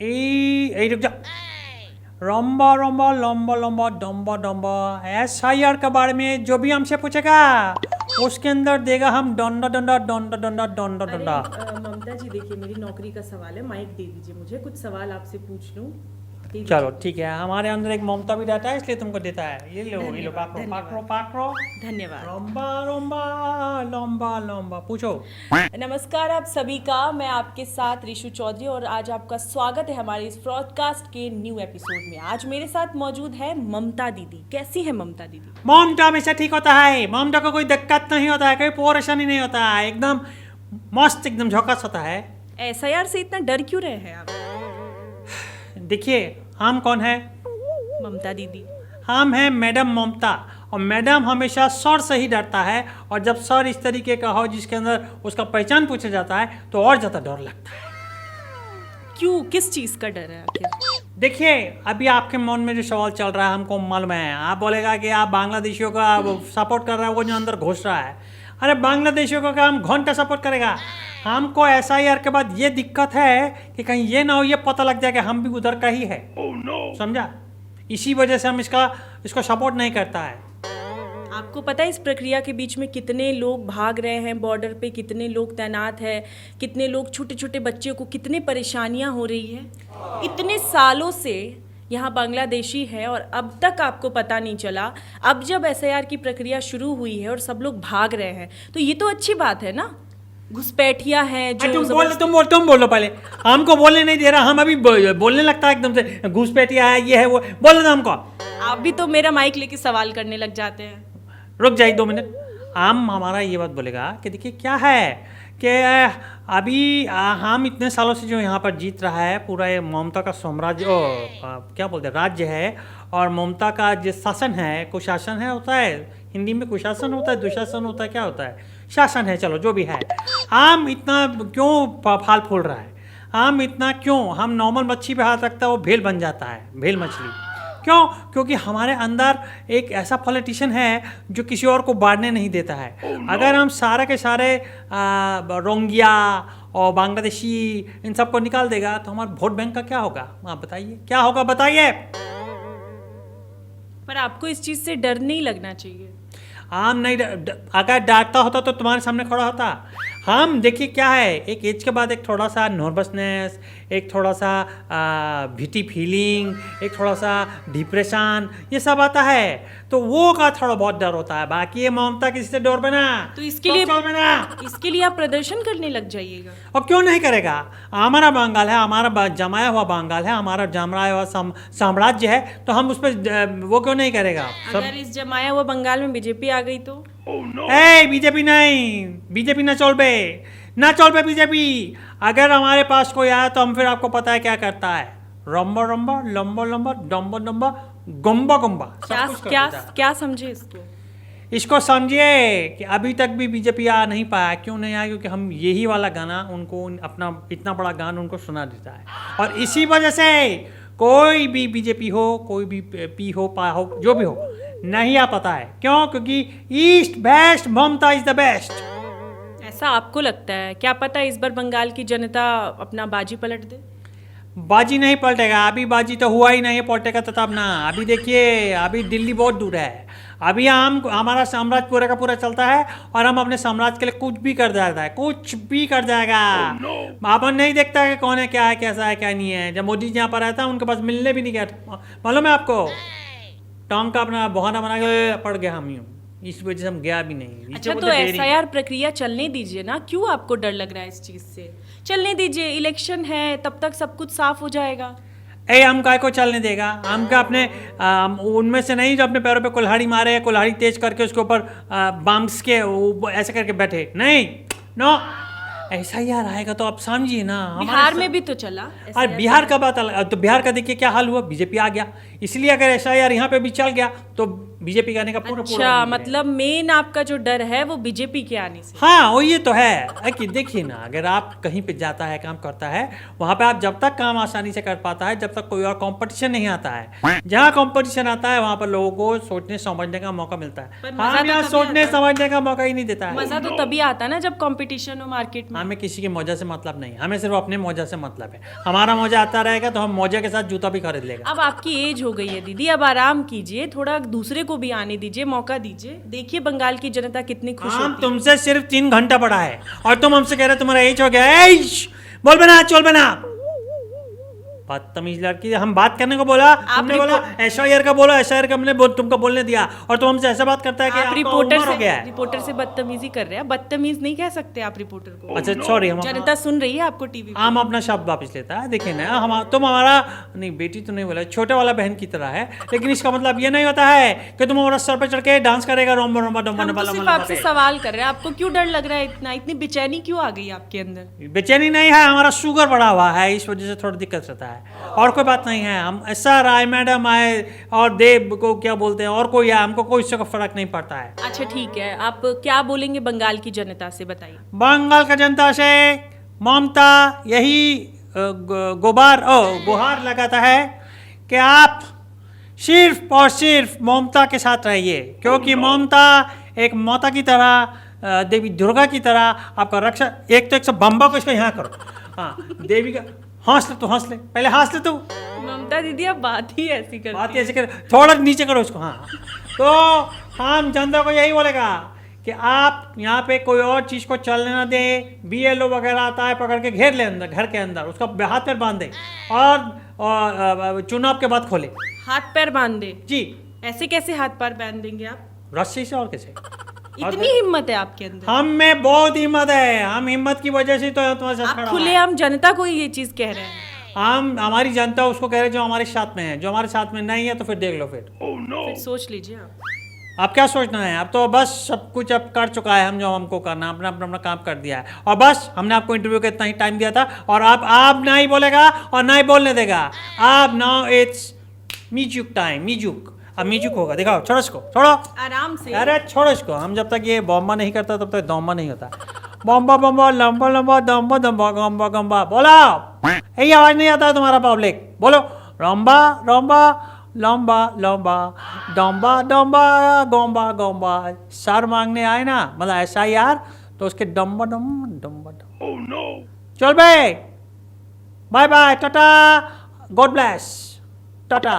এই रुक जा। रंबा रंबा लंबा लंबा डम्बा डम्बा, SIR के बारे में जो भी हमसे पूछेगा उसके अंदर देगा हम डंडा डंडा डंडा डंडा डंडा डंडा। ममता जी देखिए, मेरी नौकरी का सवाल है, माइक दे दीजिए मुझे, कुछ सवाल आपसे पूछ लूं। चलो ठीक है, हमारे अंदर एक ममता भी रहता है इसलिए तुमको देता है। ये लो पाकरो पाकरो पाकरो। धन्यवाद। लंबा लंबा लंबा लंबा पूछो। नमस्कार आप सभी का, मैं आपके साथ ऋषु चौधरी और आज आपका स्वागत है हमारे इस ब्रॉडकास्ट के न्यू एपिसोड में। आज मेरे साथ मौजूद है ममता दीदी। कैसी है ममता दीदी? ममता हमेशा ठीक होता है, ममता को कोई दिक्कत नहीं होता है, कोई परेशानी नहीं होता है, एकदम मस्त एकदम झोंकस होता है। SIR से इतना डर क्यों रहे हैं आप? देखिए हम कौन है? ममता दीदी। हम हैं मैडम ममता, और मैडम हमेशा सर से ही डरता है, और जब सर इस तरीके का हो जिसके अंदर उसका पहचान पूछा जाता है तो और ज़्यादा डर लगता है। क्यों, किस चीज़ का डर है आखिर? देखिए अभी आपके मन में जो सवाल चल रहा है हमको मालूम है, आप बोलेगा कि आप बांग्लादेशियों का सपोर्ट कर रहे हैं, वो जो अंदर घुस रहा है। अरे बांग्लादेशियों का हम घंटा सपोर्ट करेगा? हमको SIR के बाद ये दिक्कत है कि कहीं ये ना हो ये पता लग जाए कि हम भी उधर का ही है। समझा? इसी वजह से हम इसको सपोर्ट नहीं करता है। आपको पता है इस प्रक्रिया के बीच में कितने लोग भाग रहे हैं, बॉर्डर पे कितने लोग तैनात हैं, कितने लोग, छोटे छोटे बच्चों को कितने परेशानियां हो रही है। इतने सालों से यहाँ बांग्लादेशी है और अब तक आपको पता नहीं चला। अब जब SIR की प्रक्रिया शुरू हुई है और सब लोग भाग रहे हैं तो ये तो अच्छी बात है ना। घुसपैठिया है जो तुम बोलो पहले, हमको बोलने नहीं दे रहा, हम अभी बोलने लगता है एकदम से, घुसपैठिया है ये है वो, बोलो ना हमको। आप भी तो मेरा माइक लेके सवाल करने लग जाते हैं। रुक जाइए 2 मिनट। हमारा ये बात बोलेगा कि देखिए क्या है कि अभी हम इतने सालों से जो यहाँ पर जीत रहा है, पूरा ये ममता का साम्राज्य क्या बोलते हैं राज्य है, और ममता का जो शासन है, कुशासन है होता है, हिंदी में कुशासन होता है, दुशासन होता है, क्या होता है, शासन है, चलो जो भी है। हम इतना क्यों फाल फूल रहा है, हम इतना क्यों, हम नॉर्मल मच्छी पे हाथ रखता है वो भेल बन जाता है, भेल मछली क्यों? क्योंकि हमारे अंदर एक ऐसा पॉलिटिशियन है जो किसी और को बांटने नहीं देता है। अगर हम सारे के सारे रोंगिया और बांग्लादेशी इन सबको निकाल देगा तो हमारे वोट बैंक का क्या होगा? आप बताइए क्या होगा, बताइए। पर आपको इस चीज़ से डर नहीं लगना चाहिए। हम नहीं अगर डांटता होता तो तुम्हारे सामने खड़ा होता। हम देखिए क्या है, एक एज के बाद एक थोड़ा सा नर्वसनेस, एक थोड़ा सा भीटी फीलिंग, एक थोड़ा सा डिप्रेशन, ये सब आता है, तो वो का थोड़ा बहुत डर होता है। बाकी ये ममता किसी से डर बना तो इसके लिए आप प्रदर्शन करने लग जाइएगा। और क्यों नहीं करेगा? हमारा बंगाल है, हमारा जमाया हुआ बंगाल है, हमारा जमाया हुआ साम्राज्य है, तो हम उस पर वो क्यों नहीं करेगा? अगर इस जमाया हुआ बंगाल में बीजेपी आ गई तो? बीजेपी नहीं, बीजेपी ना चल पे बीजेपी। अगर हमारे पास कोई आया तो हम फिर आपको पता है क्या करता है, रंबा रंबा लंबा लंबा डम्बा डम्बा गुम्बा गुम्बा। क्या समझे इसको समझिए कि अभी तक भी बीजेपी आ नहीं पाया। क्यों नहीं आया? क्योंकि हम यही वाला गाना उनको, अपना इतना बड़ा गाना उनको सुना देता है, और इसी वजह से कोई भी बीजेपी हो, कोई भी पी हो, पा हो, जो भी हो, नहीं आ पाता है। क्यों? क्योंकि east best, Mamata is the best. ऐसा आपको लगता है? क्या पता इस बार बंगाल की जनता अपना बाजी पलट दे। बाजी नहीं पलटेगा, अभी बाजी तो हुआ ही नहीं, पलटेगा तो तब ना। अभी देखिए अभी दिल्ली बहुत दूर है, अभी हमारा साम्राज्य पूरा का पूरा चलता है, और हम अपने साम्राज्य के लिए कुछ भी कर जाता है, कुछ भी कर जाएगा। अपन नहीं देखता कि कौन है, क्या है, कैसा है, क्या नहीं है। जब मोदी जी यहाँ पर आया था उनके पास मिलने भी नहीं गया, मालूम है आपको? टोंग का अपना बहाना बना के पड़ गया हम यूँ, इस वजह से हम गया भी नहीं। अच्छा तो SIR प्रक्रिया चलने दीजिए ना, क्यों आपको डर लग रहा है इस चीज से? चलने दीजिए, इलेक्शन है, तब तक सब कुछ साफ हो जाएगा। हम काय को चलने देगा? हम क्या अपने उनमें से नहीं जो अपने पैरों पे कुल्हाड़ी मारे, कुल्हाड़ी तेज करके उसके ऊपर बम्स के ऐसे करके बैठे? नहीं, नो। SIR आएगा तो आप समझिए ना। बिहार में भी तो चला। और बिहार का बात अलग, तो बिहार का देखिए क्या हाल हुआ, बीजेपी आ गया। इसलिए अगर SIR यहाँ पे भी चल गया तो बीजेपी के आने का पूरा अच्छा, पूरा मतलब मेन आपका जो डर है वो बीजेपी के आने से। हाँ वो ये तो है कि देखिए ना, अगर आप कहीं पे जाता है काम करता है, वहाँ पे आप जब तक काम आसानी से कर पाता है, जब तक कोई और कंपटीशन नहीं आता है। जहाँ कंपटीशन आता है वहाँ पर लोगों को सोचने समझने का मौका मिलता है। पर मजा हम तो यहाँ तभी सोचने आता है। समझने का मौका ही नहीं देता है। मजा तो तभी आता है ना जब कंपटीशन हो मार्केट में। हमें किसी की मौजा से मतलब नहीं, हमें सिर्फ अपने मौजा से मतलब है। हमारा मौजा आता रहेगा तो हम मौजा के साथ जूता भी खरीद लेगा। अब आपकी एज हो गई है दीदी, अब आराम कीजिए, थोड़ा दूसरे को भी आने दीजिए, मौका दीजिए। देखिए बंगाल की जनता कितनी खुश हम होती है। तुमसे सिर्फ 3 घंटा पढ़ा है और तुम हमसे कह रहे हो तुम्हारा एज हो गया। एज बोल बना, चोल बना, बदतमीज लड़की। हम बात करने को बोला, तुमने बोला एसआईआर का बोला, एसआईआर का हमने तुमको बोलने दिया और तुम हमसे ऐसा बात करता है कि आप आपका रिपोर्टर उम्र हो गया है। से बदतमीजी कर रहे हैं। बदतमीज नहीं कह सकते आप रिपोर्टर को। अच्छा सॉरी, हम जनता सुन रही है आपको टीवी पे। हम अपना शब्द वापस लेता है। देखिए ना, हम तुम हमारा नहीं, बेटी तो नहीं बोला, छोटे वाला बहन की तरह है, लेकिन इसका मतलब ये नहीं होता है कि तुम हमारा सर पे चढ़ के डांस करेगा रोम्बा रोम्बा डोम्बा हम तो डोम्बा सिर्फ डोम्बा आपसे सवाल कर रहे हैं, आपको क्यों डर लग रहा है इतना, इतनी बेचैनी क्यों आ गई आपके अंदर? बेचैनी नहीं है, हमारा शुगर बढ़ा हुआ है, इस वजह से थोड़ा दिक्कत रहता है, और कोई बात नहीं है। हम सर आए, मैडम आए और देव को क्या बोलते हैं और कोई आए, हमको कोई इससे का फर्क नहीं पड़ता है। अच्छा ठीक है, आप क्या बोलेंगे बंगाल की जनता से, बताइए। बंगाल का जनता से ममता यही गुहार लगाता है कि आप सिर्फ और सिर्फ ममता के साथ रहिए, क्योंकि ममता एक माता की तरह, देवी दुर्गा की तरह आपका रक्षा। एक तो एक सब बम्बा को इसको यहाँ करो। हाँ देवी का, हंस ले तू, हंस ले, पहले हंस ले तू। ममता दीदी आप बात ही ऐसी करती बात ऐसे कर, थोड़ा नीचे करो उसको। हाँ तो हम जनता को यही बोलेगा कि आप यहाँ पे कोई और चीज़ को चलने ना दें। बीएलओ वगैरह आता है, पकड़ के घेर ले अंदर, घर के अंदर, उसका हाथ पैर बांध दे और चुनाव के बाद खोले। हाथ पैर बांध दे? जी। ऐसे कैसे हाथ पैर बांध देंगे आप? रस्सी से और कैसे? इतनी हिम्मत है आपके अंदर? हम में बहुत हिम्मत है, हम हिम्मत की वजह से तो तुम्हारे साथ आप खड़ा खुलेआम जनता को ये चीज कह रहे हैं? हम हमारी जनता उसको कह रहे हैं जो हमारे साथ में है, जो हमारे साथ में नहीं है तो फिर देख लो। फिर सोच लीजिए आप क्या सोचना है। अब तो बस सब कुछ अब कर चुका है, हम जो हमको करना, अपना अपना अपना काम कर दिया है, और बस हमने आपको इंटरव्यू का इतना ही टाइम दिया था, और आप ना ही बोलेगा और ना ही बोलने देगा। आप now it's music time, music. अब म्यूजिक होगा, दिखाओ, छोड़ो इसको, छोड़ो आराम से। अरे छोड़ो इसको। हम जब तक ये बॉम्बा नहीं करता तब तक दौम्बा नहीं होता। बॉम्बा बॉम्बा लंबा लंबा दम्बा दम्बा गम्बा गम्बा। बोलो, यही आवाज नहीं आता है तुम्हारा पब्लिक। बोलो, रंबा रंबा लंबा लंबा डम्बा डम्बा गोम्बा गोम्बा। सर मांगने आए ना, मतलब ऐसा यार, तो उसके डम्बा डम्बा डम्बा डम्बा। चल बे, bye bye, tata, God bless, Tata.